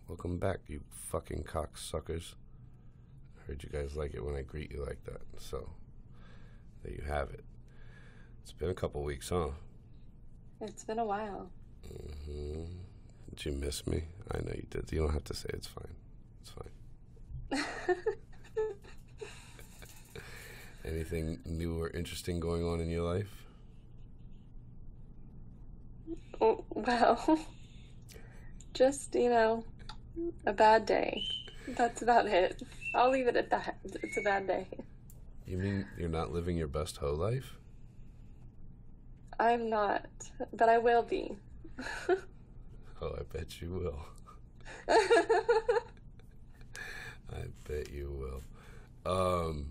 Welcome back, you fucking cocksuckers. I heard you guys like it when I greet you like that, so there you have it. It's been a couple weeks, huh? It's been a while. Mm-hmm. Did you miss me? I know you did. You don't have to say it's fine. It's fine. Anything new or interesting going on in your life? Well, just, a bad day. That's about it. I'll leave it at that. It's a bad day. You mean you're not living your best hoe life? I'm not, but I will be. Oh, I bet you will. I bet you will.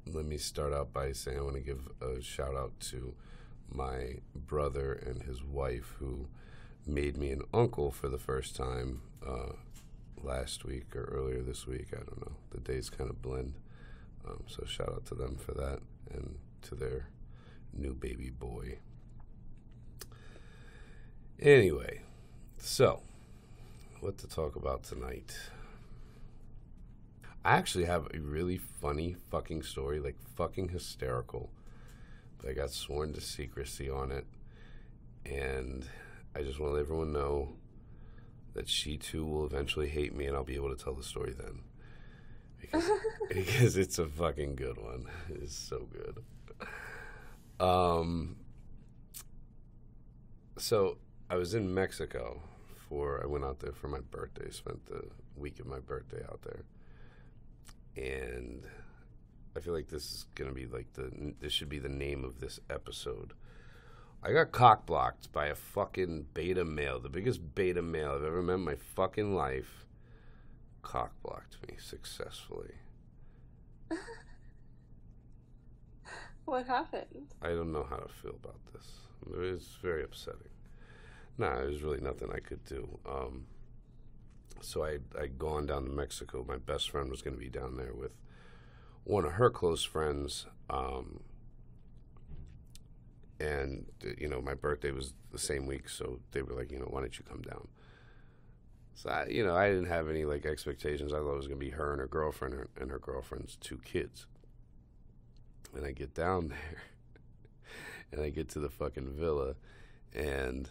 Let me start out by saying I want to give a shout out to my brother and his wife who made me an uncle for the first time last week or earlier this week. I don't know. The days kind of blend. So shout out to them for that and to their new baby boy. Anyway, so what to talk about tonight? I actually have a really funny fucking story, like fucking hysterical. But I got sworn to secrecy on it. And I just want to let everyone know that she too will eventually hate me and I'll be able to tell the story then. Because it's a fucking good one. It's so good. So I was in Mexico I went out there for my birthday, spent the week of my birthday out there. And I feel like this is going to be like this should be the name of this episode. I got cock blocked by a fucking beta male, the biggest beta male I've ever met in my fucking life. Cock blocked me successfully. What happened? I don't know how to feel about this. It was very upsetting. Nah, there's really nothing I could do. So I'd gone down to Mexico. My best friend was going to be down there with one of her close friends. And, my birthday was the same week, so they were like, why don't you come down? So, I didn't have any, expectations. I thought it was going to be her and her girlfriend and her girlfriend's two kids. And I get down there, and I get to the fucking villa, and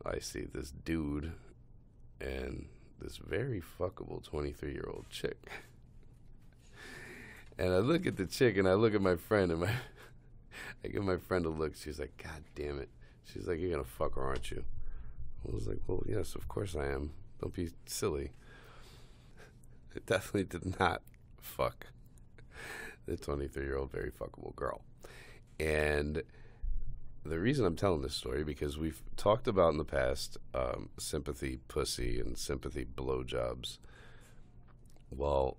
I see this dude and this very fuckable 23-year-old chick. And I look at the chick, and I look at my friend, and I give my friend a look. She's like, God damn it. She's like, you're going to fuck her, aren't you? I was like, well, yes, of course I am. Don't be silly. I definitely did not fuck the 23-year-old very fuckable girl. And the reason I'm telling this story, because we've talked about in the past sympathy pussy and sympathy blowjobs. Well,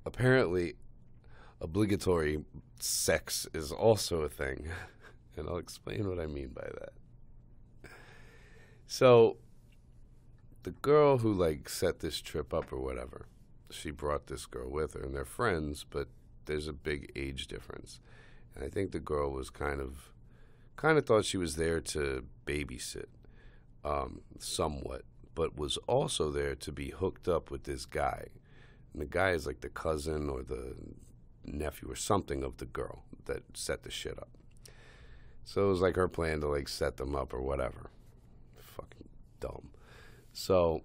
apparently obligatory sex is also a thing. And I'll explain what I mean by that. So, the girl who, set this trip up or whatever, she brought this girl with her, and they're friends, but there's a big age difference. And I think the girl was kind of thought she was there to babysit, somewhat, but was also there to be hooked up with this guy. And the guy is like the cousin or the nephew or something of the girl that set the shit up. So it was like her plan to set them up or whatever. Fucking dumb. So,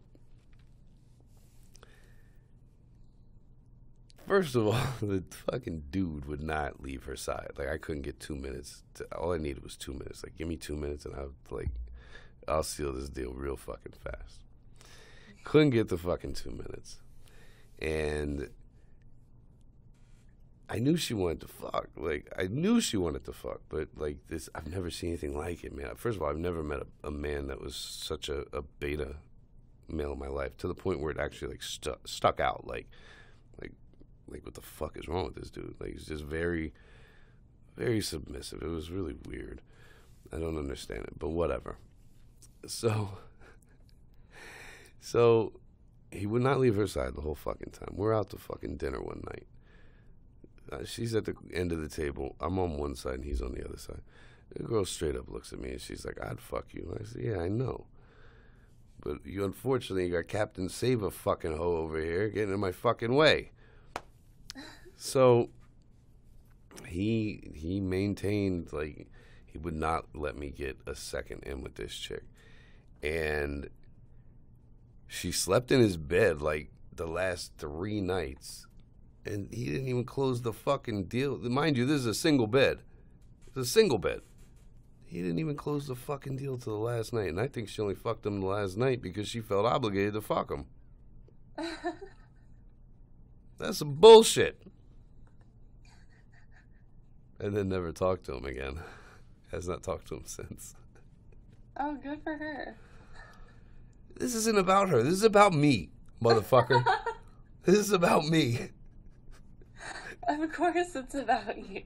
first of all, the fucking dude would not leave her side. I couldn't get 2 minutes. All I needed was 2 minutes. Give me 2 minutes and I'll seal this deal real fucking fast. Couldn't get the fucking 2 minutes. And I knew she wanted to fuck. I knew she wanted to fuck, but this, I've never seen anything like it, man. First of all, I've never met a man that was such a beta male in my life, to the point where it actually stuck out. Like what the fuck is wrong with this dude? He's just very, very submissive. It was really weird. I don't understand it, but whatever. So he would not leave her side the whole fucking time. We're out to fucking dinner one night. She's at the end of the table. I'm on one side and he's on the other side. The girl straight up looks at me and she's like, I'd fuck you. I said, yeah, I know. But you unfortunately got Captain Save a fucking hoe over here getting in my fucking way. So he maintained, like, he would not let me get a second in with this chick. And she slept in his bed like the last 3 nights. And he didn't even close the fucking deal. Mind you, this is a single bed. It's a single bed. He didn't even close the fucking deal till the last night. And I think she only fucked him the last night because she felt obligated to fuck him. That's some bullshit. And then never talked to him again. Has not talked to him since. Oh, good for her. This isn't about her. This is about me, motherfucker. This is about me. Of course it's about you.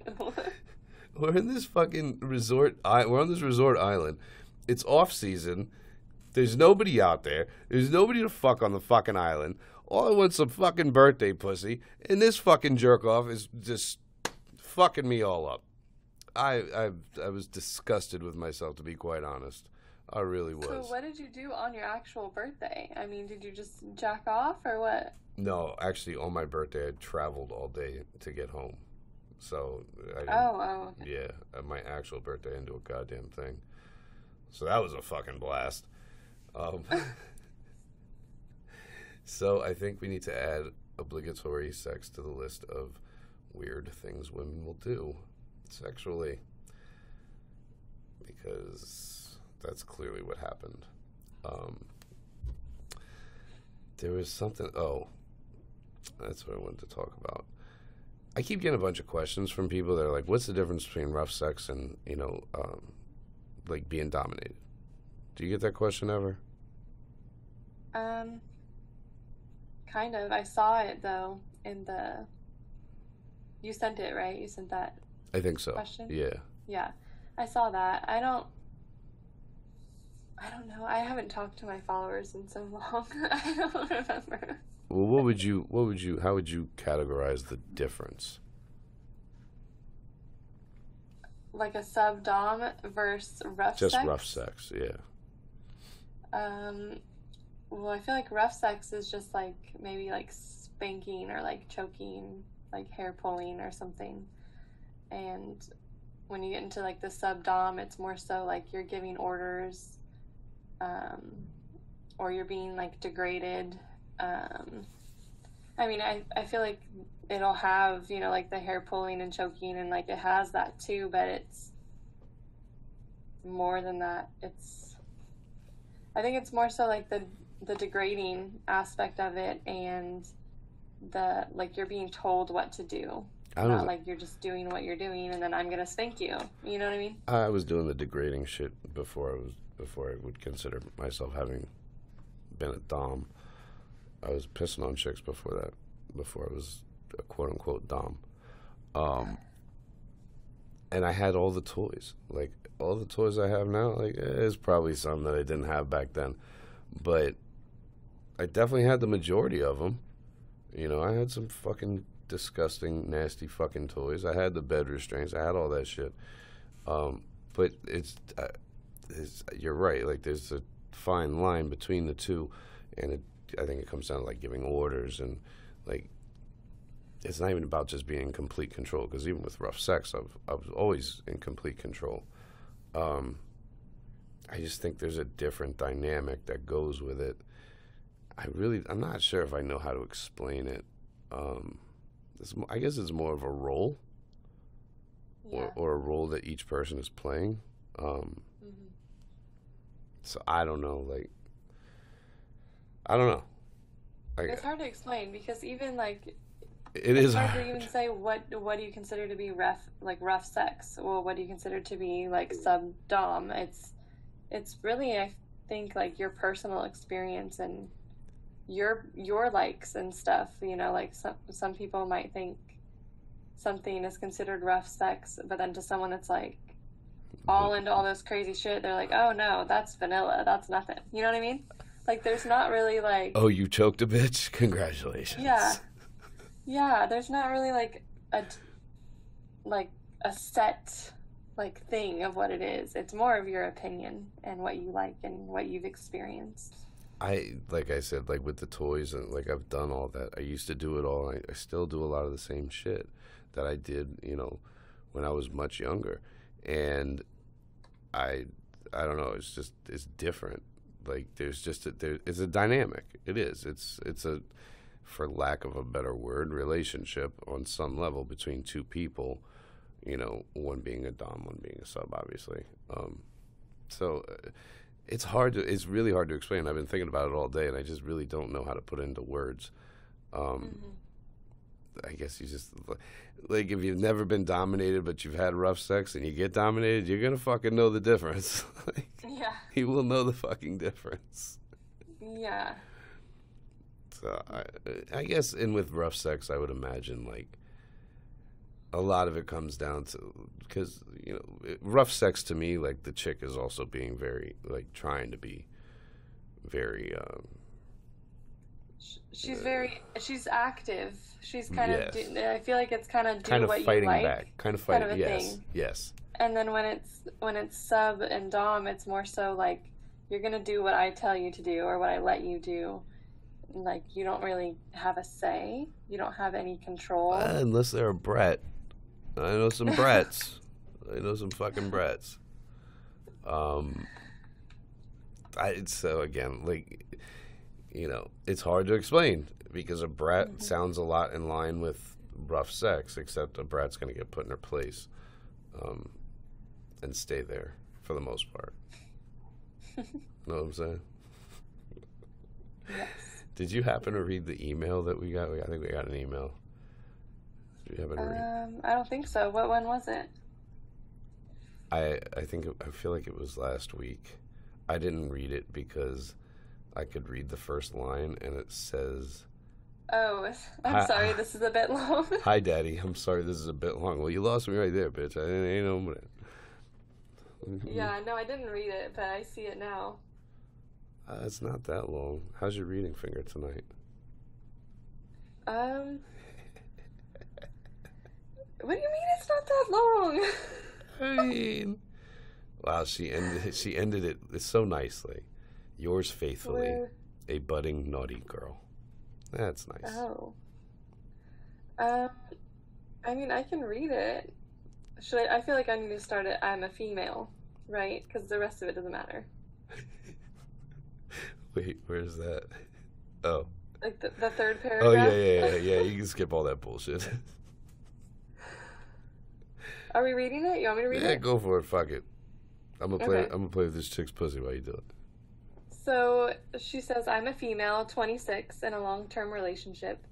We're in this fucking resort. We're on this resort island. It's off season. There's nobody out there. There's nobody to fuck on the fucking island. All I want's some fucking birthday pussy. And this fucking jerk off is just fucking me all up. I was disgusted with myself, to be quite honest. I really was. So what did you do on your actual birthday? I mean, did you just jack off or what? No, actually, on my birthday, I traveled all day to get home. So I didn't, Oh. Okay. yeah, at my actual birthday, I didn't do a goddamn thing. So that was a fucking blast. So I think we need to add obligatory sex to the list of weird things women will do sexually, because that's clearly what happened. There was something. Oh, that's what I wanted to talk about. I keep getting a bunch of questions from people that are like, "What's the difference between rough sex and like being dominated?" Do you get that question ever? Kind of. I saw it though in the. You sent it, right? You sent that I think so. question? Yeah. Yeah. I saw that. I don't know. I haven't talked to my followers in so long. I don't remember. Well, how would you categorize the difference? Like a sub-dom versus rough sex? Just rough sex, yeah. Well, I feel like rough sex is just like maybe like spanking or like choking, like hair pulling or something. And when you get into like the sub-dom, it's more so like you're giving orders, or you're being like degraded. I mean, I feel like it'll have, like the hair pulling and choking, and like it has that too, but it's more than that. I think it's more so like the degrading aspect of it, and the like you're being told what to do. Not like you're just doing what you're doing and then I'm gonna spank you. You know what I mean? I was doing the degrading shit before I would consider myself having been a dom. I was pissing on chicks before I was a quote unquote dom. And I had all the toys. Like all the toys I have now, like there's probably some that I didn't have back then. But I definitely had the majority of them. I had some fucking disgusting, nasty fucking toys. I had the bed restraints. I had all that shit. But it's you're right. Like there's a fine line between the two, and I think it comes down to like giving orders, and like it's not even about just being in complete control. Because even with rough sex, I was always in complete control. I just think there's a different dynamic that goes with it. I'm not sure if I know how to explain it. I guess it's more of a role, or a role that each person is playing. So I don't know. Like, I don't know. It's hard to explain because even like it's hard to even say what do you consider to be rough sex. Well, what do you consider to be like sub dom? It's really, I think, like your personal experience and your likes and stuff. Like some people might think something is considered rough sex, but then to someone that's like all into all this crazy shit, they're like, oh no, that's vanilla, that's nothing. You know what I mean? Like there's not really like, oh, you choked a bitch, congratulations. Yeah, there's not really like a set like thing of what it is. It's more of your opinion and what you like and what you've experienced. like I said, like with the toys, and like I've done all that. I used to do it all. I still do a lot of the same shit that I did, when I was much younger. And I I don't know. It's different. Like it's a dynamic. It is. It's a, for lack of a better word, relationship on some level between two people. One being a dom, one being a sub, obviously. So it's really hard to explain. I've been thinking about it all day, and I just really don't know how to put it into words. I guess you just, like, if you've never been dominated but you've had rough sex and you get dominated, you're gonna fucking know the difference. Like, Yeah. you will know the fucking difference. Yeah. So I guess, and with rough sex, I would imagine, like, a lot of it comes down to, because rough sex to me, like, the chick is also being very, like, trying to be very she's active. She's kind of yes, I feel like it's kind of kind of what you fighting like, back, kind of kind fighting. of a Yes, thing. yes. And then when it's sub and dom, it's more so like you're gonna do what I tell you to do or what I let you do. Like, you don't really have a say. You don't have any control. Unless they're a brat. I know some brats. I know some fucking brats. So again, like, it's hard to explain, because a brat sounds a lot in line with rough sex, except a brat's going to get put in her place, and stay there for the most part. Know what I'm saying? Yes. Did you happen to read the email that we got? I think we got an email. Did you happen to read? I don't think so. What one was it? I feel like it was last week. I didn't read it because I could read the first line, and it says, Oh, I'm sorry, this is a bit long. "Hi, Daddy. I'm sorry this is a bit long." Well, you lost me right there, bitch. I ain't know that. Yeah, no, I didn't read it, but I see it now. It's not that long. How's your reading finger tonight? What do you mean it's not that long? I mean, wow, she ended it so nicely. Yours faithfully, a budding naughty girl. That's nice. Oh. I mean, I can read it. I feel like I need to start it, I'm a female, right? Because the rest of it doesn't matter. Wait, where's that? Oh. Like the third Oh, paragraph? yeah. You can skip all that bullshit. Are we reading it? You want me to read it? Yeah, go for it. Fuck it. I'm gonna play. Okay. I'm gonna play with this chick's pussy while you do it. So she says, I'm a female, 26, in a long-term relationship.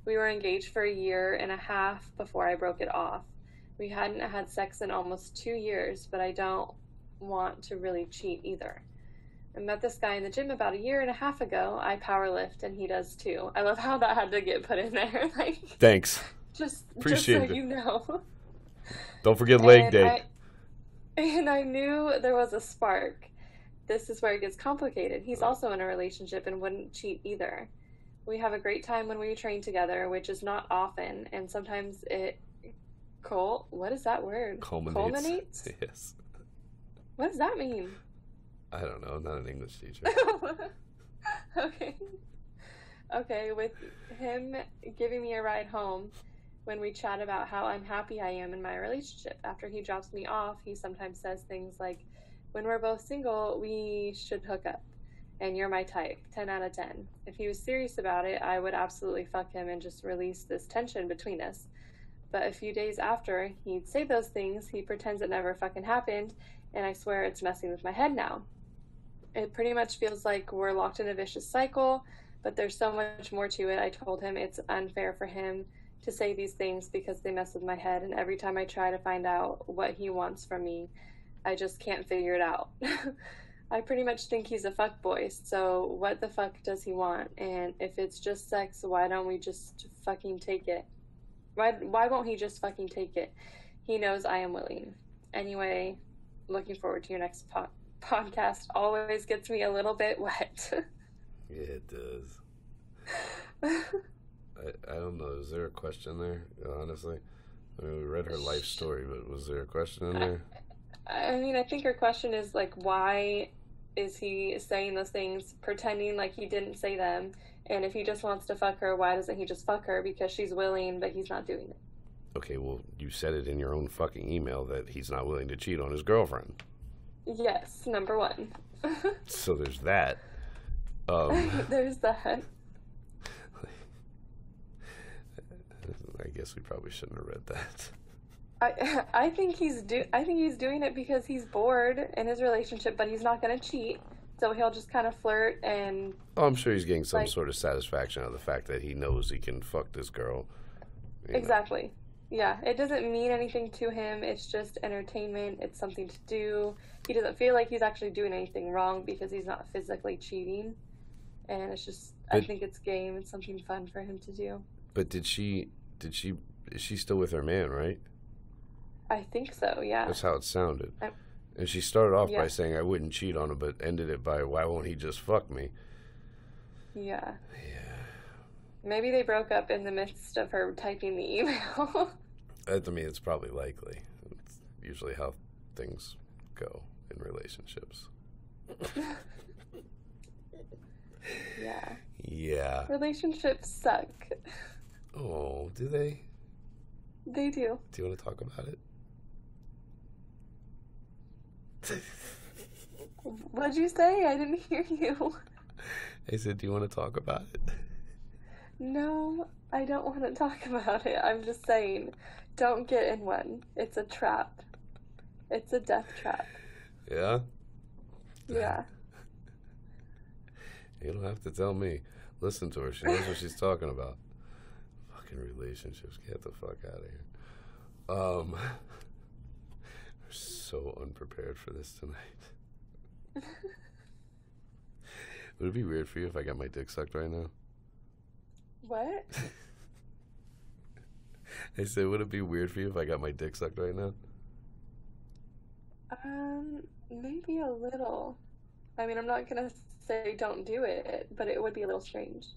We were engaged for a year and a half before I broke it off. We hadn't had sex in almost 2 years, but I don't want to really cheat either. I met this guy in the gym about a year and a half ago. I power lift, and he does too. I love how that had to get put in there. Like, Thanks. just Appreciate so it. you know. Don't forget leg day. And I knew there was a spark. This is where it gets complicated. He's also in a relationship and wouldn't cheat either. We have a great time when we train together, which is not often, and sometimes it what is that word? Culminates? Yes. What does that mean? I don't know. I'm not an English teacher. Okay, with him giving me a ride home when we chat about how unhappy I am in my relationship. After he drops me off, he sometimes says things like, when we're both single, we should hook up. And you're my type, 10 out of 10. If he was serious about it, I would absolutely fuck him and just release this tension between us. But a few days after he'd say those things, he pretends it never fucking happened, and I swear it's messing with my head now. It pretty much feels like we're locked in a vicious cycle, but there's so much more to it. I told him it's unfair for him to say these things because they mess with my head, and every time I try to find out what he wants from me, I just can't figure it out. I pretty much think he's a fuckboy, so what the fuck does he want? And if it's just sex, why don't we just fucking take it? Why won't he just fucking take it? He knows I am willing. Anyway, looking forward to your next podcast. Always gets me a little bit wet. Yeah, it does. I don't know. Is there a question there? Honestly, I mean, we read her life story, but was there a question in there? I mean, I think her question is like, why is he saying those things pretending like he didn't say them? And if he just wants to fuck her, why doesn't he just fuck her? Because she's willing, but he's not doing it. Okay, well, you said it in your own fucking email that he's not willing to cheat on his girlfriend. Yes, number one. So there's that. There's that. I guess we probably shouldn't have read that. I think he's doing it because he's bored in his relationship, but he's not gonna cheat. So he'll just kind of flirt and. Oh, I'm sure he's getting some sort of satisfaction out of the fact that he knows he can fuck this girl. Exactly. Yeah, it doesn't mean anything to him. It's just entertainment. It's something to do. He doesn't feel like he's actually doing anything wrong because he's not physically cheating. And it's just, I think it's game. It's something fun for him to do. But is she still with her man, right? I think so, yeah. That's how it sounded. And she started off by saying I wouldn't cheat on him, but ended it by, why won't he just fuck me? Yeah. Yeah. Maybe they broke up in the midst of her typing the email. I mean, it's probably likely. It's usually how things go in relationships. Yeah. Yeah. Relationships suck. Oh, do they? They do. Do you want to talk about it? What'd you say? I didn't hear you. I said, do you want to talk about it? No, I don't want to talk about it. I'm just saying, don't get in one. It's a trap. It's a death trap. Yeah? Yeah. You don't have to tell me. Listen to her. She knows what she's talking about. Fucking relationships. Get the fuck out of here. We're so unprepared for this tonight. Would it be weird for you if I got my dick sucked right now? What? I said, would it be weird for you if I got my dick sucked right now? Maybe a little. I mean, I'm not gonna say don't do it, but it would be a little strange.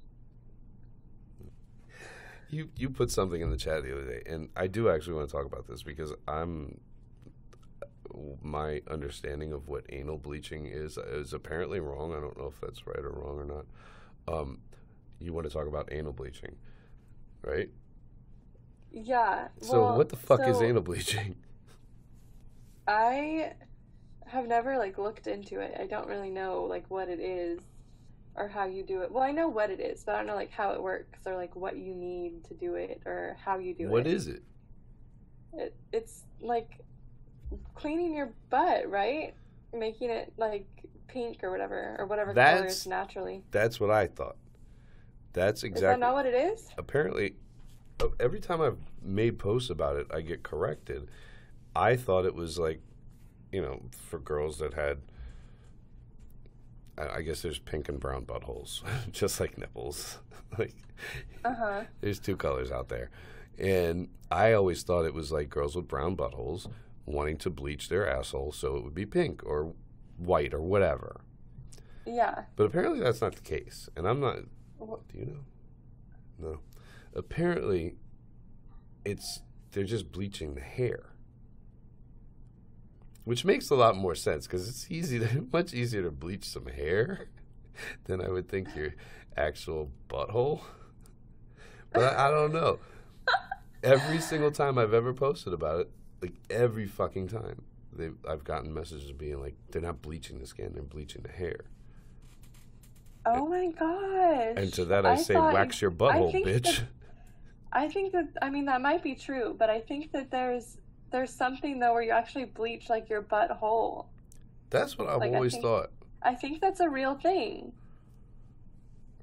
You put something in the chat the other day, and I do actually want to talk about this because my understanding of what anal bleaching is apparently wrong. I don't know if that's right or wrong or not. You want to talk about anal bleaching, right? Yeah. So what the fuck is anal bleaching? I have never looked into it. I don't really know what it is or how you do it. Well, I know what it is, but I don't know how it works or what you need to do it or how you do it. What is it? It's like cleaning your butt, right? Making it pink or whatever color is naturally. That's what I thought. That's exactly. Is that not what it is? Apparently, every time I've made posts about it, I get corrected. I thought it was for girls that had, I guess there's pink and brown buttholes, just like nipples. There's two colors out there. And I always thought it was girls with brown buttholes wanting to bleach their asshole so it would be pink or white or whatever. Yeah. But apparently that's not the case. And I'm not, do you know? No. Apparently they're just bleaching the hair. Which makes a lot more sense because it's much easier to bleach some hair than I would think your actual butthole. But I don't know. Every single time I've ever posted about it, every fucking time, I've gotten messages being they're not bleaching the skin, they're bleaching the hair. Oh my gosh. And to that I say, wax your butthole, bitch. I think that, that might be true, but I think that there's something though where you actually bleach your butthole. That's what I've always thought. I think that's a real thing.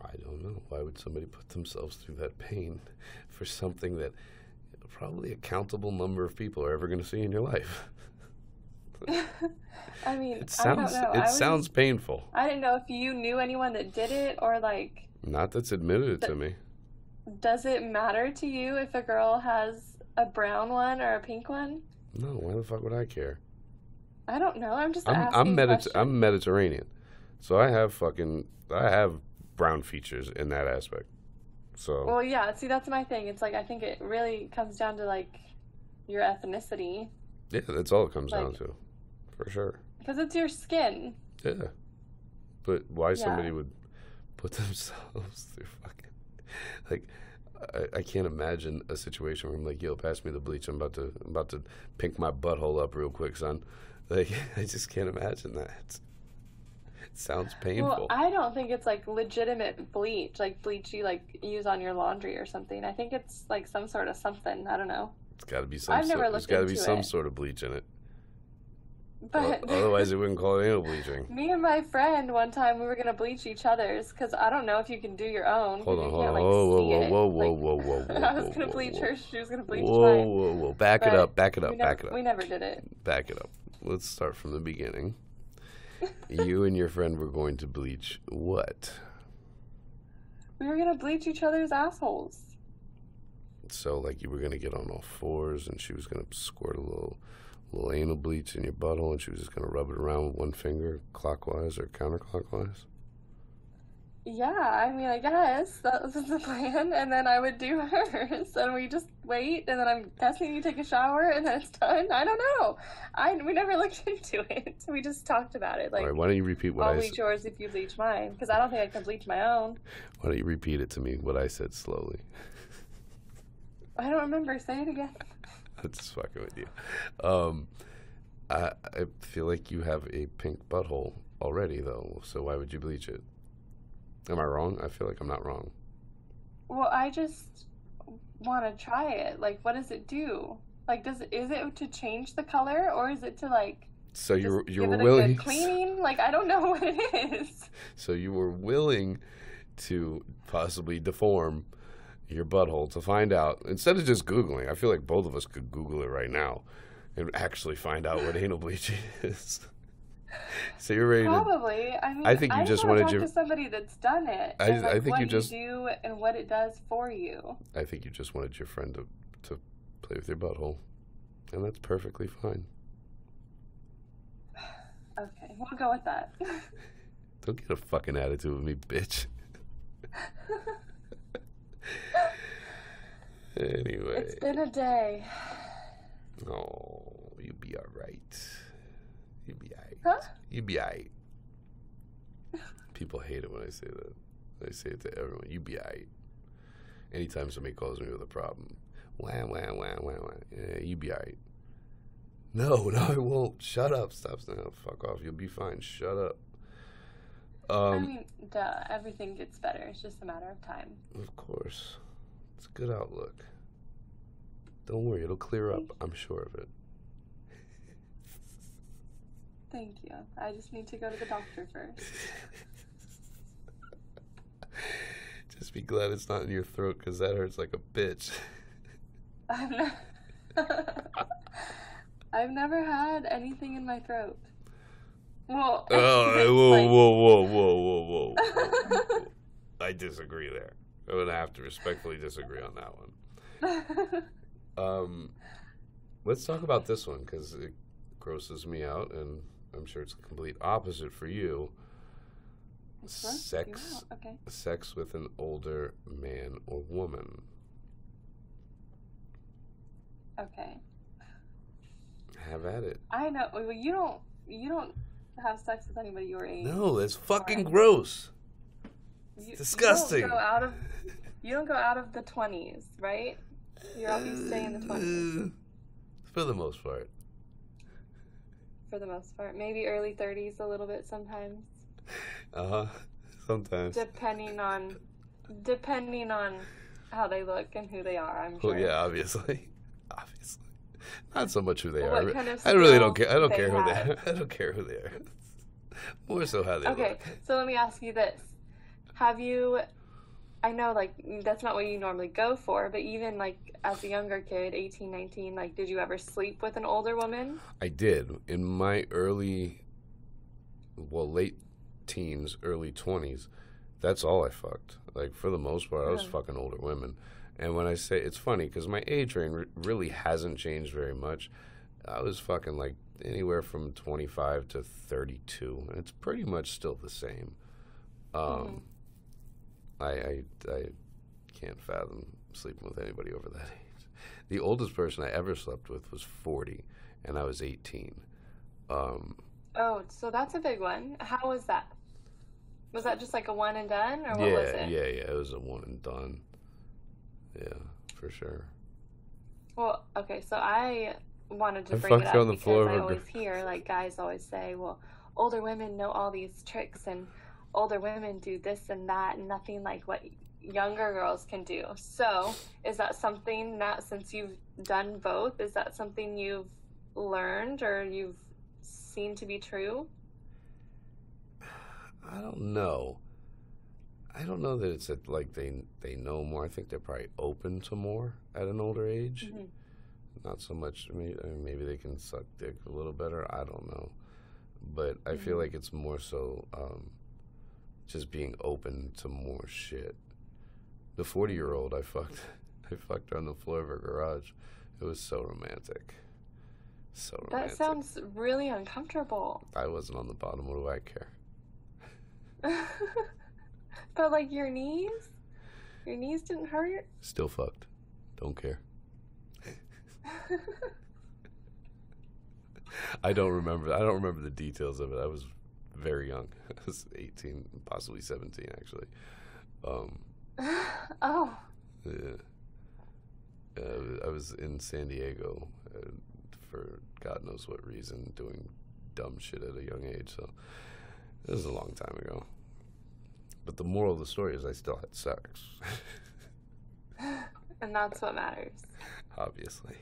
I don't know. Why would somebody put themselves through that pain for something that probably a countable number of people are ever going to see in your life? I mean, it sounds, I don't know. It sounds painful. I didn't know if you knew anyone that did it or Not that's admitted it to me. Does it matter to you if a girl has a brown one or a pink one? No, why the fuck would I care? I don't know. I'm just asking questions. I'm Mediterranean, so I have brown features in that aspect. So. Well, yeah. See, that's my thing. It's I think it really comes down to your ethnicity. Yeah, that's all it comes down to, for sure. Because it's your skin. Yeah. But why Yeah. somebody would put themselves through fucking like I can't imagine a situation where I'm like, yo, pass me the bleach. I'm about to pink my butthole up real quick, son. Like I just can't imagine that. It sounds Well, painful. I don't think it's like legitimate bleach, like bleach you like use on your laundry or something. I think it's like some sort of something. I don't know. It's got to be some I've sort. never There's looked got to be into some it. sort of bleach in it. But Otherwise, they wouldn't call it anal bleaching. me and my friend one time we were gonna bleach each other's because I don't know if you can do your own Hold because on, you hold on. can't like Whoa, whoa, see whoa, it. whoa, whoa, Like whoa, whoa, whoa, I was whoa, gonna whoa, bleach whoa, hers, she was gonna bleach whoa, mine. whoa, whoa. Back it But up, back it up, back it up, we never did it. back it up. Let's start from the beginning. You and your friend were going to bleach what? We were gonna bleach each other's assholes. So, like, you were gonna get on all fours, and she was gonna squirt a little anal bleach in your butthole, and she was just gonna rub it around with one finger, clockwise or counterclockwise. Yeah, I mean, I guess that was the plan, and then I would do hers, and we just wait, and then I'm guessing you take a shower, and then it's done. I don't know. We never looked into it. We just talked about it, All right, like why don't you repeat what I'll I bleach said? yours if you bleach mine, because I don't think I can bleach my own. Why don't you repeat it to me? What I said slowly. I don't remember. Say it again. I'm just fucking with you. I feel like you have a pink butthole already, though. So why would you bleach it? Am I wrong? I feel like I'm not wrong. Well, I just want to try it. Like, what does it do? Like, is it to change the color, or is it to like So just you give were it a willing. good cleaning? Like, I don't know what it is. So you were willing to possibly deform your butthole to find out instead of just googling. I feel like both of us could Google it right now and actually find out what anal bleaching is. So you're ready to. Probably. I mean, I think you I just want to wanted talk your. to somebody that's done it I and like think what you you just. do and what it does for you. I think you just wanted your friend to play with your butthole, and that's perfectly fine. Okay, we'll go with that. Don't get a fucking attitude with me, bitch. Anyway. It's been a day. Oh, you be alright. You be alright. Huh? You be alright. People hate it when I say that. I say it to everyone. You be alright. Anytime somebody calls me with a problem. Wah, wah, wah, wah, wah. Yeah, you be alright. No, I won't. Shut up. Stop. No, fuck off. You'll be fine. Shut up. I mean, duh, everything gets better. It's just a matter of time. Of course. It's a good outlook. Don't worry. It'll clear up. I'm sure of it. Thank you. I just need to go to the doctor first. Just be glad it's not in your throat because that hurts like a bitch. I've never, I've never had anything in my throat. Well, Oh, whoa. I disagree there. I'm going to have to respectfully disagree on that one. Let's talk about this one because it grosses me out, and I'm sure it's the complete opposite for you. Sex with an older man or woman. Okay. Have at it. I know. Well, you don't have sex with anybody your age. No, that's fucking gross. It's disgusting. You don't go out of the 20s, right? You stay in the 20s. For the most part. For the most part. Maybe early 30s a little bit sometimes. Uh-huh. Sometimes. Depending on how they look and who they are, I'm sure. Well, yeah, obviously. Not so much who they are. What kind of I really don't care. I don't they care who they have. are. I don't care who they are. More so how they Okay, look. so let me ask you this. Have you, I know, like, that's not what you normally go for, but even, like, as a younger kid, 18, 19, like, did you ever sleep with an older woman? I did. In my late teens, early 20s, that's all I fucked. Like, for the most part, I was fucking older women. And when I say, it's funny, because my age range really hasn't changed very much. I was fucking, like, anywhere from 25 to 32. And it's pretty much still the same. I can't fathom sleeping with anybody over that age. The oldest person I ever slept with was 40, and I was 18. Oh, so that's a big one. How was that? Was that just like a one and done, or what was Yeah, it? yeah. It was a one and done. Yeah, for sure. Well, okay, so I wanted to I bring it fucked her on up the floor because of I a girl. always hear like guys always say, well, older women know all these tricks and older women do this and that and nothing like what younger girls can do. So, is that something that since you've done both, is that something you've learned or you've seen to be true? I don't know. I don't know that it's that, like they know more. I think they're probably open to more at an older age. Hmm. Not so much. Maybe they can suck dick a little better. I don't know, but I feel Hmm. like it's more so just being open to more shit. The 40-year-old I fucked, I fucked her on the floor of her garage. It was so romantic, so That romantic. sounds really uncomfortable. I wasn't on the bottom. What do I care? But like your knees didn't hurt? Still fucked. Don't care. I don't remember. I don't remember the details of it. I was very young. I was 18, possibly 17, actually. Um, Oh. yeah. I was in San Diego for God knows what reason, doing dumb shit at a young age. So it was a long time ago. But the moral of the story is I still had sex. And that's what matters. Obviously.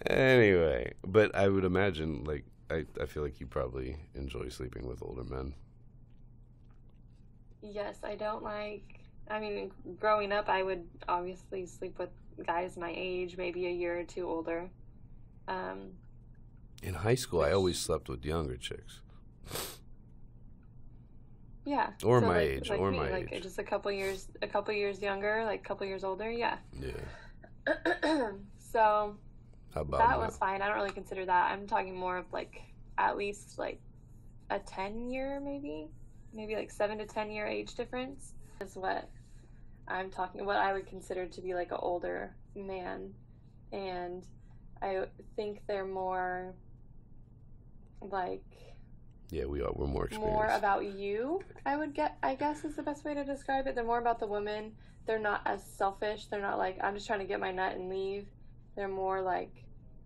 Anyway, but I would imagine, like, I feel like you probably enjoy sleeping with older men. Yes, I don't like. I mean, growing up, I would obviously sleep with guys my age, maybe a year or two older. Um, In high school, I always which, slept with younger chicks. yeah. Or So my like age, like or me, my like age. just a couple years younger, like a couple years older. Yeah. Yeah. So How about that now? was fine. I don't really consider that. I'm talking more of like at least like a 10 year, maybe like 7 to 10 year age difference is what I'm talking, what I would consider to be like an older man. And I think they're more like Yeah, we are. We're more more experienced. about you, I guess is the best way to describe it. They're more about the woman. They're not as selfish. They're not like, I'm just trying to get my nut and leave. They're more like,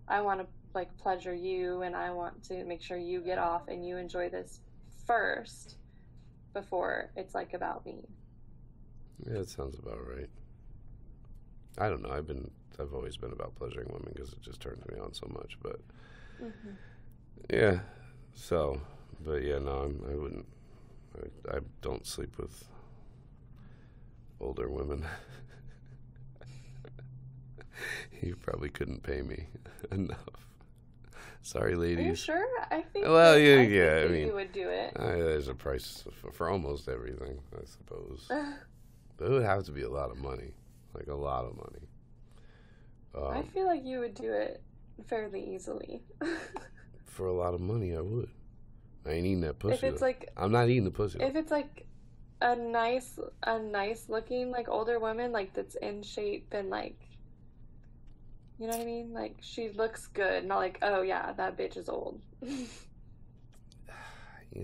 I want to like pleasure you and I want to make sure you get off and you enjoy this first before it's like about me. Yeah, that sounds about right. I don't know. I've always been about pleasuring women because it just turns me on so much. But Hmm. yeah, so, but yeah, no, I wouldn't. I don't sleep with older women. You probably couldn't pay me enough. Sorry, Are you ladies. sure? Well, yeah, I think yeah. I that mean, you would do it. there's a price for almost everything, I suppose. But it would have to be a lot of money, like a lot of money. I feel like you would do it fairly easily. For a lot of money, I would. I ain't eating that If pussy it's though. like I'm not eating the pussy though. if it's like a nice looking like older woman like that's in shape and like you know what I mean? Like she looks good, not like, oh yeah, that bitch is old. You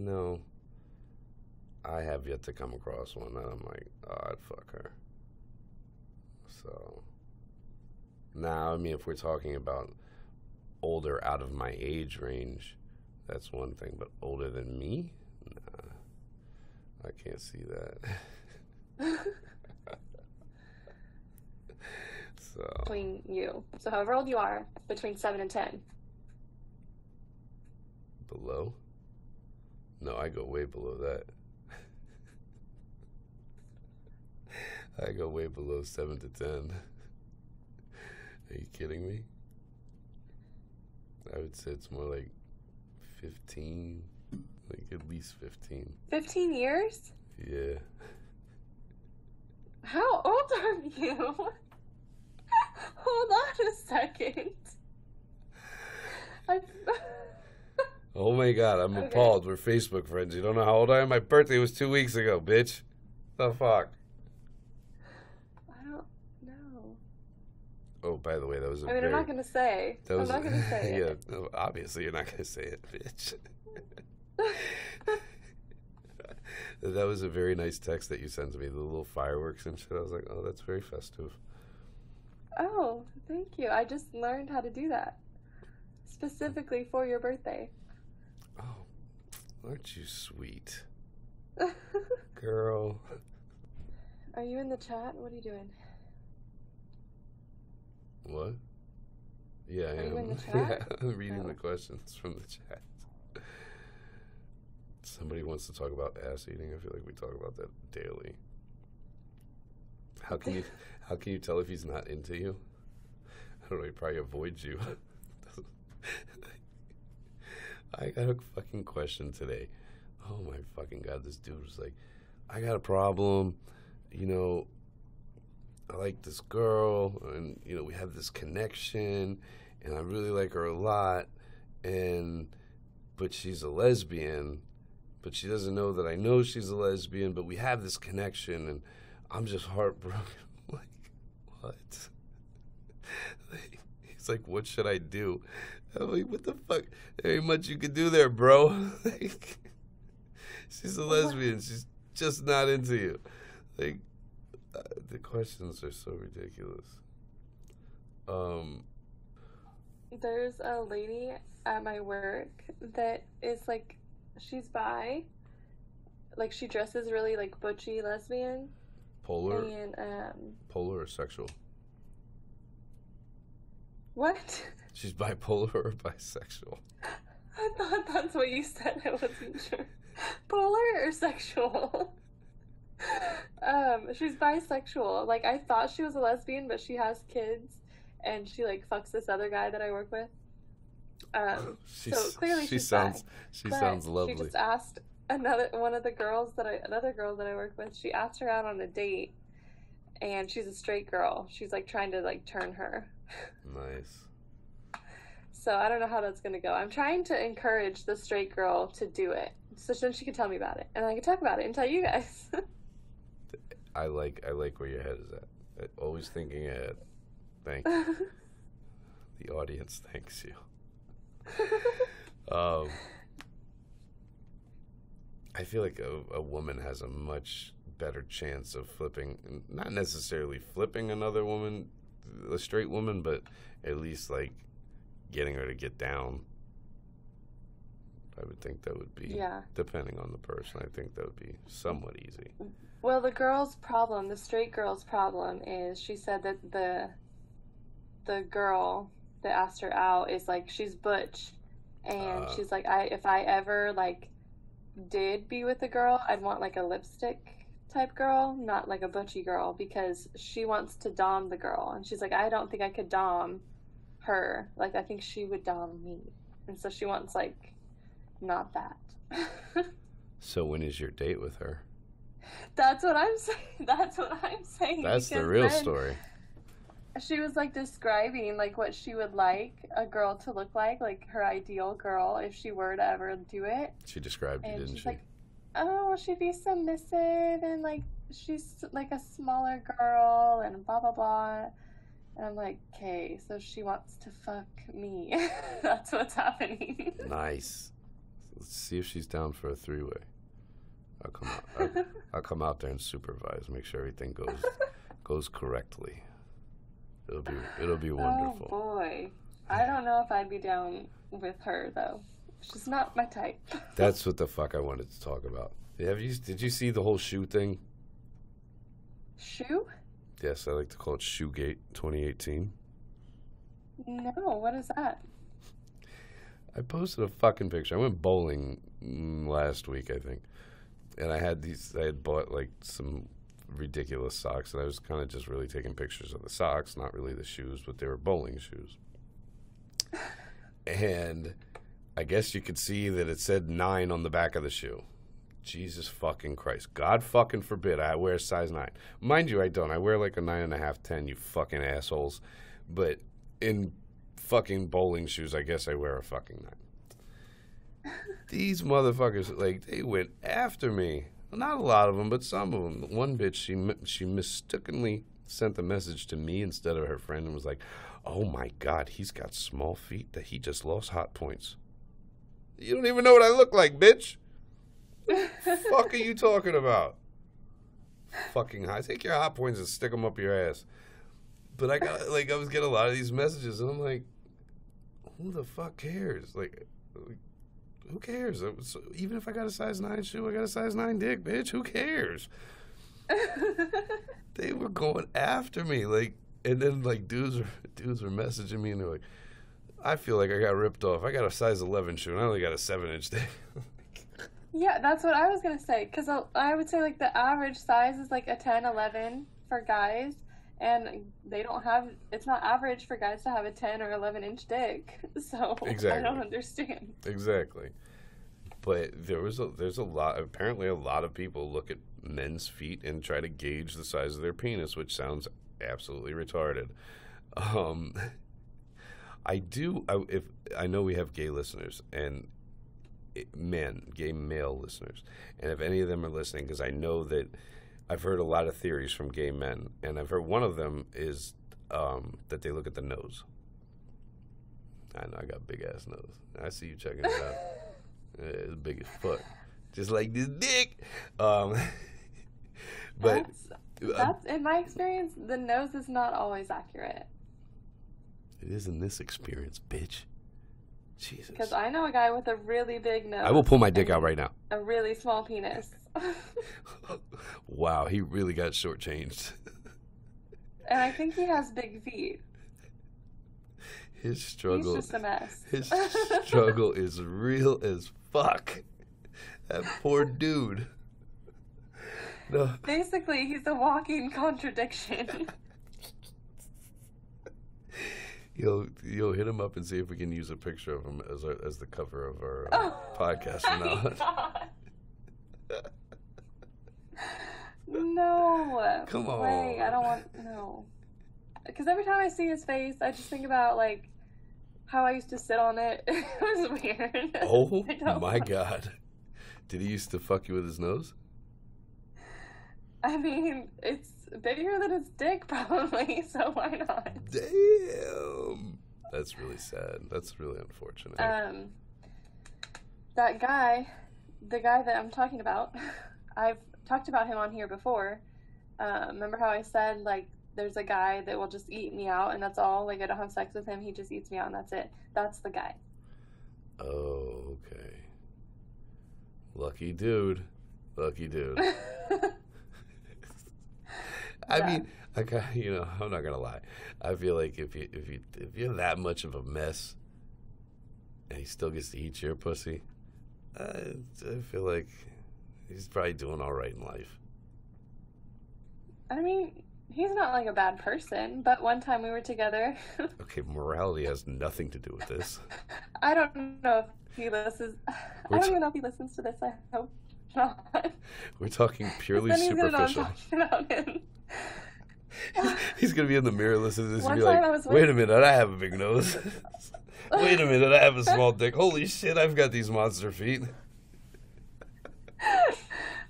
know, I have yet to come across one that I'm like, oh, I'd fuck her. So now, I mean, if we're talking about older out of my age range, that's one thing. But older than me, nah, I can't see that. So Between you. So however old you are, between 7 and 10. below? No, I go way below that. I go way below 7 to 10. Are you kidding me? I would say it's more like 15, like at least 15. 15 years? Yeah. How old are you? Hold on a second. I... Oh my God, I'm Okay. appalled. We're Facebook friends. You don't know how old I am? My birthday was 2 weeks ago, bitch. The fuck? I don't know. Oh, by the way, that was a I mean, I'm not gonna say. That was, I'm not gonna say yeah, it. no, obviously you're not gonna say it, bitch. That was a very nice text that you sent to me. The little fireworks and shit. I was like, oh, that's very festive. Oh, thank you. I just learned how to do that specifically for your birthday. Oh, aren't you sweet, girl? Are you in the chat? What are you doing? What? Yeah, I Are am. you in the chat? Yeah, I'm reading Oh. the questions from the chat. Somebody wants to talk about ass eating. I feel like we talk about that daily. How can you tell if he's not into you? I don't know. He probably avoids you. I got a fucking question today. Oh my fucking god! This dude was like, I got a problem. You know, I like this girl, and you know we have this connection, and I really like her a lot, but she's a lesbian. But she doesn't know that I know she's a lesbian, but we have this connection, and I'm just heartbroken. I'm like, what? He's like, what should I do? I'm like, what the fuck? There ain't much you can do there, bro. Like, she's a lesbian. She's just not into you. Like, the questions are so ridiculous. There's a lady at my work that is like, she's bi. Like, she dresses really like butchy lesbian. Polar? And Polar or sexual? what? She's bipolar or bisexual? I thought that's what you said. I wasn't sure. Polar or sexual? She's bisexual. Like, I thought she was a lesbian, but she has kids, and she like fucks this other guy that I work with. So clearly she's bi. She sounds lovely. She just asked another girls that I work with. She asked her out on a date, and she's a straight girl. She's like trying to like turn her. Nice. So I don't know how that's gonna go. I'm trying to encourage the straight girl to do it, so then she can tell me about it, and I can talk about it and tell you guys. I like where your head is at. Always thinking ahead. Thank you. The audience thanks you. I feel like a woman has a much better chance of flipping, not necessarily flipping another woman, a straight woman, but at least like getting her to get down. I would think that would be, depending on the person, I think that would be somewhat easy. Well, the straight girl's problem is she said that the girl that asked her out is like, she's butch, and she's like, if I ever like did be with a girl, I'd want like a lipstick type girl, not like a butchy girl, because she wants to dom the girl, and she's like, I don't think I could dom her, like I think she would dom me, and so she wants like not that. So when is your date with her? That's what I'm saying. That's the real story. She was like describing like what she would like a girl to look like her ideal girl if she were to ever do it. She described you, didn't she? Like, oh, she'd be submissive, and like she's like a smaller girl, and blah blah blah. And I'm like, okay, so she wants to fuck me. That's what's happening. Nice. Let's see if she's down for a three-way. I'll come out there and supervise, make sure everything goes correctly. It'll be wonderful. Oh boy, I don't know if I'd be down with her though. She's not my type. That's what the fuck I wanted to talk about. Did you see the whole shoe thing? Shoe? Yes, I like to call it Shoegate 2018. No, what is that? I posted a fucking picture. I went bowling last week, I think, and I had bought like some ridiculous socks, and I was kind of just really taking pictures of the socks, not really the shoes, but they were bowling shoes. And I guess you could see that it said 9 on the back of the shoe. Jesus fucking Christ. God fucking forbid I wear size 9. Mind you, I don't. I wear like a 9.5, 10, you fucking assholes. But in fucking bowling shoes, I guess I wear a fucking 9. These motherfuckers, like, they went after me. Not a lot of them, but some of them. One bitch, she mistakenly sent the message to me instead of her friend and was like, "Oh my God, he's got small feet that he just lost hot points." You don't even know what I look like, bitch. What the fuck are you talking about? Fucking high. Take your hot points and stick them up your ass. But I was getting a lot of these messages, and I'm like, who the fuck cares? Like who cares? Even if I got a size 9 shoe, I got a size 9 dick, bitch. Who cares? They were going after me, like, and then like dudes were messaging me, and they're like, I feel like I got ripped off. I got a size 11 shoe, and I only got a 7-inch dick. Yeah, that's what I was gonna say. Because I would say like the average size is like a 10, 11 for guys, and they don't have. It's not average for guys to have a 10 or 11-inch dick. So Exactly. I don't understand. Exactly. But there's a lot. Apparently, a lot of people look at men's feet and try to gauge the size of their penis, which sounds absolutely retarded. I know we have gay listeners and gay male listeners, and if any of them are listening, because I know that I've heard a lot of theories from gay men, and I've heard one of them is that they look at the nose. I know I got a big ass nose. I see you checking it out. It's big as fuck, just like this dick. But that's in my experience, the nose is not always accurate. It is in this experience, bitch. Jesus. Because I know a guy with a really big nose. I will pull my dick out right now. A really small penis. Wow, he really got shortchanged. And I think he has big feet. His struggle. He's just a mess. His struggle is real as fuck. That poor dude. No. Basically, he's a walking contradiction. You'll hit him up and see if we can use a picture of him as the cover of our podcast from now on. No. Come on. Wait, I don't want. No. Because every time I see his face, I just think about like how I used to sit on it. It was weird. Oh my God. Did he used to fuck you with his nose? I mean, it's bigger than his dick, probably, so why not? Damn. That's really sad. That's really unfortunate. That guy, the guy that I'm talking about, I've talked about him on here before. Remember how I said, like, there's a guy that will just eat me out, and that's all? Like, I don't have sex with him, he just eats me out, and that's it. That's the guy. Oh, okay. Lucky dude. Lucky dude. I mean, I'm not gonna lie. I feel like if you're that much of a mess, and he still gets to eat your pussy, I feel like he's probably doing all right in life. I mean, he's not like a bad person, but one time we were together. Okay, morality has nothing to do with this. I don't know if he listens. I don't even know if he listens to this. I hope not. We're talking purely then he's superficial. Gonna know I'm talking about him. He's gonna be in the mirror listening to this One and be time like, I was "Wait a minute, I have a big nose. Wait a minute, I have a small dick. Holy shit, I've got these monster feet."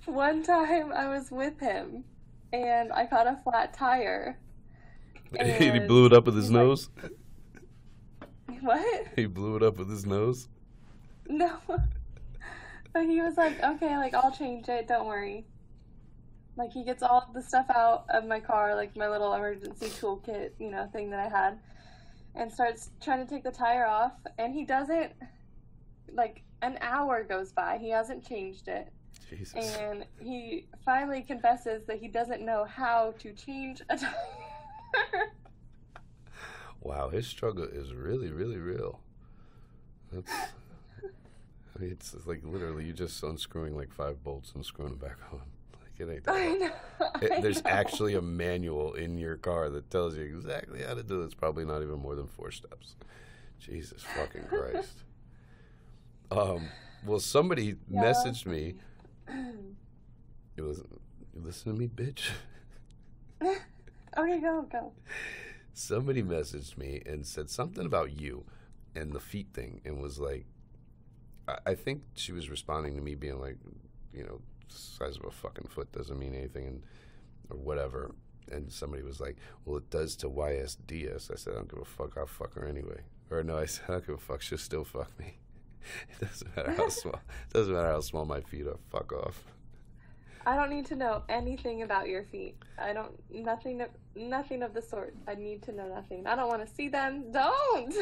One time I was with him, and I caught a flat tire. And he blew it up with his nose? What? He blew it up with his nose? No. But he was like, okay, like, I'll change it, don't worry. Like, he gets all the stuff out of my car, like my little emergency toolkit, thing that I had, and starts trying to take the tire off, and he doesn't, like, an hour goes by, he hasn't changed it. Jesus. And he finally confesses that he doesn't know how to change a tire. Wow, his struggle is really, really real. It's like literally you just unscrewing like 5 bolts and screwing them back on. Like it ain't that hard. There's actually a manual in your car that tells you exactly how to do it. It's probably not even more than 4 steps. Jesus fucking Christ. Well, somebody messaged me. It was, you listen to me, bitch? Okay, go. Somebody messaged me and said something about you and the feet thing, and was like, I think she was responding to me being like, the size of a fucking foot doesn't mean anything, or whatever. and somebody was like, well, it does to YSDS. I said, I don't give a fuck. I'll fuck her anyway. Or no, I said, I don't give a fuck. She'll still fuck me. It doesn't matter how small. It doesn't matter how small my feet are. Fuck off. I don't need to know anything about your feet. I don't, nothing of the sort. I need to know nothing. I don't want to see them. Don't!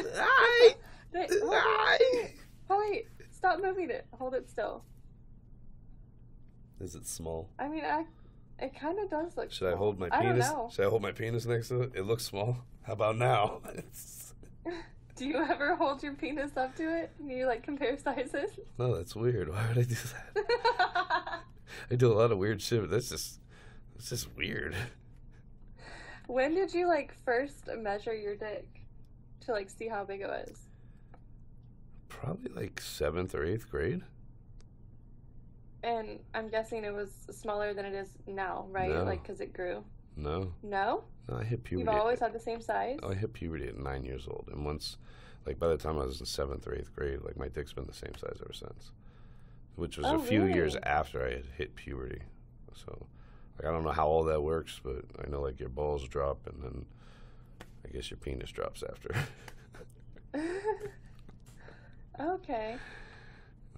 Wait, stop moving it. Hold it still. Is it small? I mean, it kind of does look Should small. I hold my I don't penis? know. Should I hold my penis next to it? It looks small. How about now? Do you ever hold your penis up to it? And you, like, compare sizes? No, that's weird. Why would I do that? I do a lot of weird shit, but that's just weird. When did you, like, first measure your dick to, like, see how big it was? Probably like 7th or 8th grade. And I'm guessing it was smaller than it is now, right? No. Like, because it grew. No. No? No, I hit puberty. You've always had the same size? I hit puberty at 9 years old, and once, like by the time I was in 7th or 8th grade, like my dick's been the same size ever since. Which was a few years after I had hit puberty. So, like I don't know how all that works, but I know like your balls drop, and then I guess your penis drops after. Okay.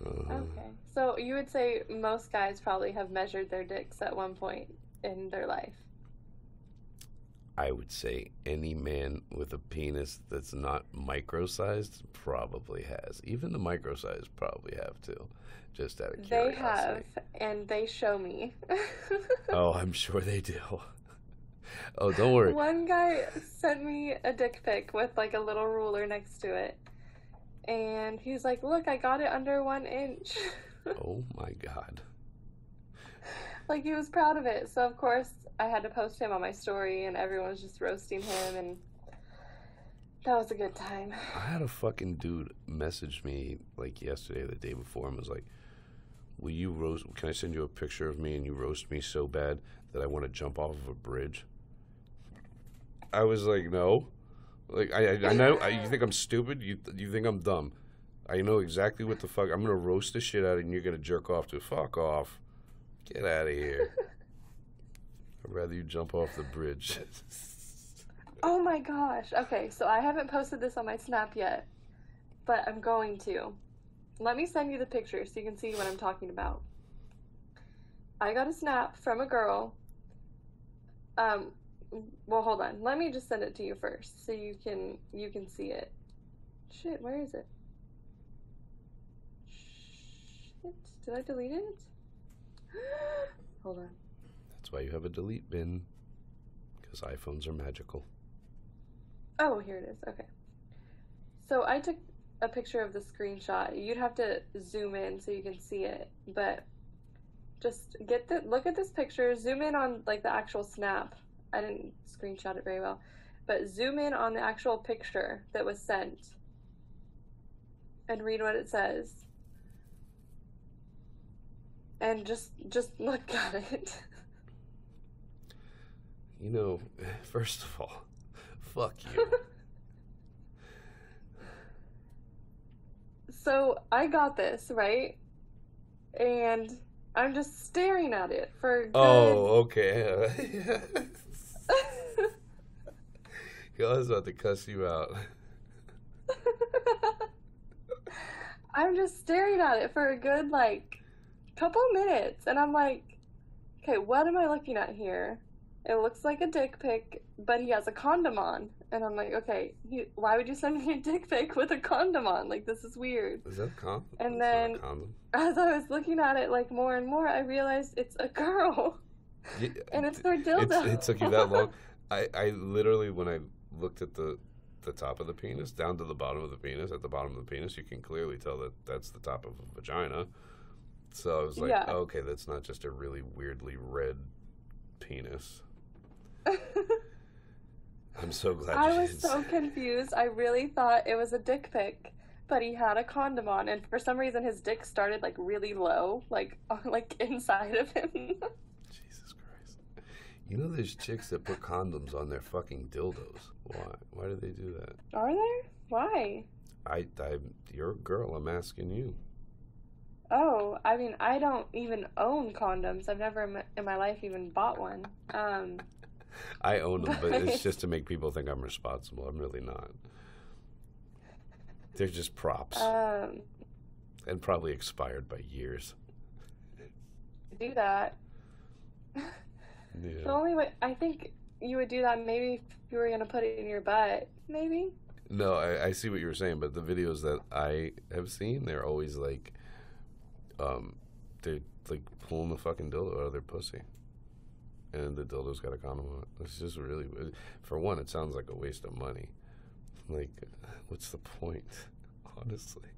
Okay. So you would say most guys probably have measured their dicks at one point in their life. I would say any man with a penis that's not micro-sized probably has. Even the micro-sized probably have too. Just out of curiosity. They have, and they show me. Oh, I'm sure they do. Oh, don't worry. One guy sent me a dick pic with like a little ruler next to it. And he's like, look, I got it under 1 inch. Oh my God. Like, he was proud of it. So, of course, I had to post him on my story, and everyone was just roasting him, and that was a good time. I had a fucking dude message me, like, yesterday or the day before, and was like, can I send you a picture of me and you roast me so bad that I want to jump off of a bridge? I was like, no. Like, I know, you think I'm stupid? You think I'm dumb? I know exactly what the fuck. I'm going to roast the shit out of you and you're going to jerk off to. Fuck off. Get out of here. I'd rather you jump off the bridge. Oh my gosh. Okay, so I haven't posted this on my Snap yet, but I'm going to. Let me send you the picture so you can see what I'm talking about. I got a Snap from a girl. Well, hold on. Let me just send it to you first so you can see it. Shit, where is it? Shit, did I delete it? Hold on. That's why you have a delete bin. Because iPhones are magical. Oh, here it is. Okay. So I took a picture of the screenshot. You'd have to zoom in so you can see it, but just look at this picture, zoom in on like the actual snap. I didn't screenshot it very well, but zoom in on the actual picture that was sent and read what it says. And just look at it. You know, first of all, fuck you. So I got this, right? And I'm just staring at it for a good... Oh, okay. I was about to cuss you out. I'm just staring at it for a good, like, couple minutes. And I'm like, okay, what am I looking at here? It looks like a dick pic, but he has a condom on. And I'm like, okay, why would you send me a dick pic with a condom on? Like, this is weird. Is that a condom? And then, as I was looking at it, like, more and more, I realized it's a girl. Yeah, and it's their dildo. It took you that long? I literally, when I looked at the top of the penis, down to the bottom of the penis, at the bottom of the penis, you can clearly tell that that's the top of a vagina. So I was like, yeah. Okay, that's not just a really weirdly red penis. I'm so glad I was so confused. I really thought it was a dick pic, but he had a condom on, and for some reason his dick started like really low, like inside of him. Jesus Christ. You know there's chicks that put condoms on their fucking dildos. Why? Why do they do that? Are there? Why? You're a girl, I'm asking you. Oh, I mean, I don't even own condoms. I've never in my life even bought one. I own them, but it's just to make people think I'm responsible. I'm really not. They're just props. And probably expired by years. Do that. Yeah. The only way I think you would do that maybe if you were gonna put it in your butt, maybe. No, I see what you were saying, but the videos that I have seen, they're always like, they're like pulling the fucking dildo out of their pussy, and the dildo's got a condom on it. It's just really, for one, it sounds like a waste of money. Like, what's the point? Honestly,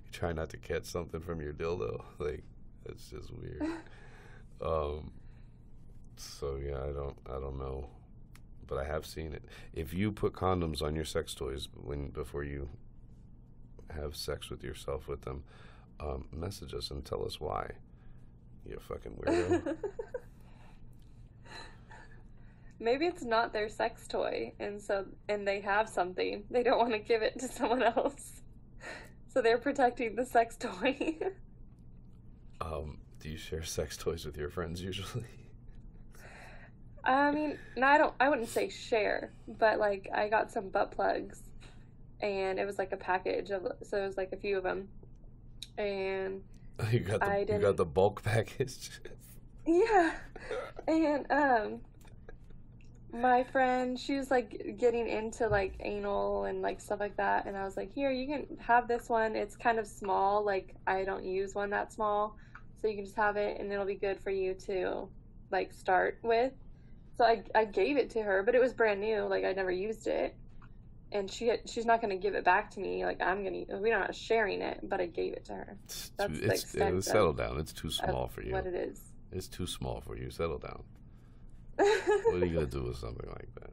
you try not to catch something from your dildo. Like, it's just weird. So yeah, I don't know, but I have seen it. If you put condoms on your sex toys before you have sex with yourself with them, message us and tell us why. You fucking weirdo. Maybe it's not their sex toy, and they have something. They don't want to give it to someone else. So they're protecting the sex toy. Do you share sex toys with your friends usually? I mean, no, I wouldn't say share, but like I got some butt plugs, and it was like a package so it was like a few of them, and you got the bulk package. Yeah, and my friend, she was like getting into like anal and like stuff like that, and I was like, here, you can have this one. It's kind of small, like I don't use one that small, so you can just have it, and it'll be good for you to like start with. So I gave it to her, but it was brand new. Like I never used it, and she's not gonna give it back to me. Like we're not sharing it, but I gave it to her. That's the extent settle down. It's too small for you. What it is. It's too small for you. Settle down. What are you gonna do with something like that?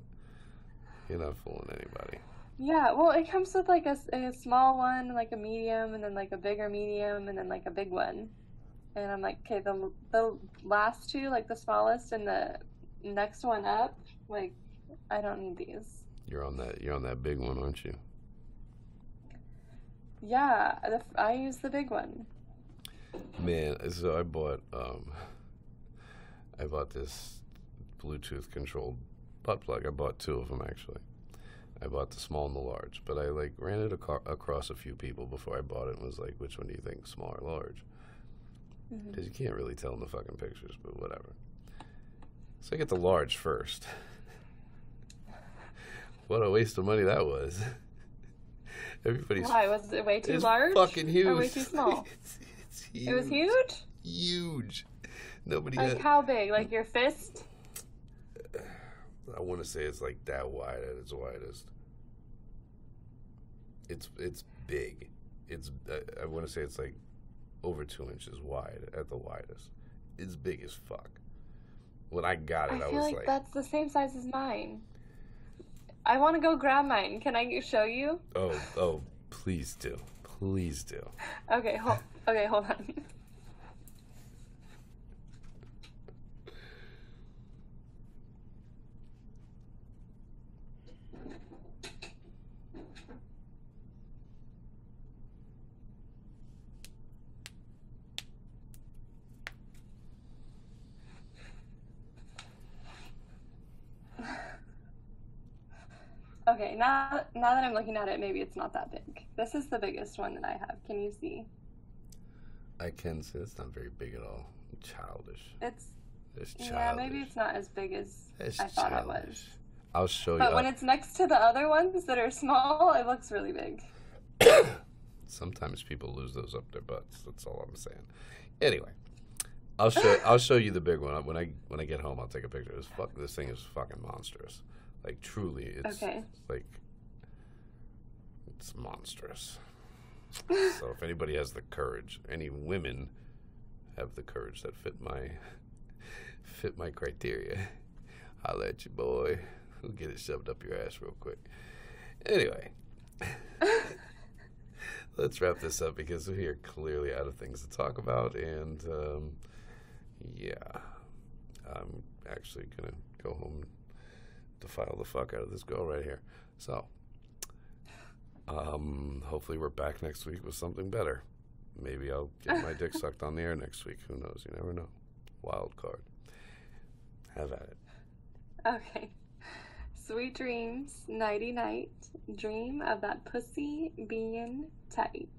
You're not fooling anybody. Yeah, well, it comes with like a small one, like a medium, and then like a bigger medium, and then like a big one. And I'm like, okay, the last two, like the smallest and the next one up, like I don't need these. You're on that big one, aren't you? Yeah, I use the big one. Man, so I bought this Bluetooth controlled butt plug. I bought two of them actually. I bought the small and the large, but I like ran it across a few people before I bought it and was like, which one do you think, small or large? Because you can't really tell in the fucking pictures, but whatever. So I get the large first. What a waste of money that was. Why? Was it way too large? Fucking huge. Or way too small? It's huge. It was huge? Huge. Nobody like how big? Like your fist? I want to say it's like that wide at its widest. It's big. I want to say it's like over 2 inches wide at the widest. It's big as fuck. When I got it, I was like, that's the same size as mine. I want to go grab mine. Can I show you? Oh, please do. Please do. Okay, hold on. Okay, now that I'm looking at it, maybe it's not that big. This is the biggest one that I have. Can you see? I can see. It's not very big at all. Childish. It's childish. Yeah, maybe it's not as big as I thought it was. I'll show you. But when it's next to the other ones that are small, it looks really big. Sometimes people lose those up their butts. That's all I'm saying. Anyway, I'll show you the big one when I get home. I'll take a picture. This thing is fucking monstrous. Like truly, it's like it's monstrous. So if anybody has the courage, any women have the courage that fit my criteria, holla at your boy. We'll get it shoved up your ass real quick. Anyway, let's wrap this up because we are clearly out of things to talk about, and yeah, I'm actually gonna go home and defile the fuck out of this girl right here. So, hopefully we're back next week with something better. Maybe I'll get my dick sucked on the air next week. Who knows? You never know. Wild card. Have at it. Okay. Sweet dreams, nighty night. Dream of that pussy being tight.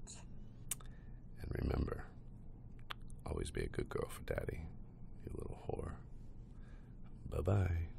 And remember, always be a good girl for daddy, you little whore. Bye-bye.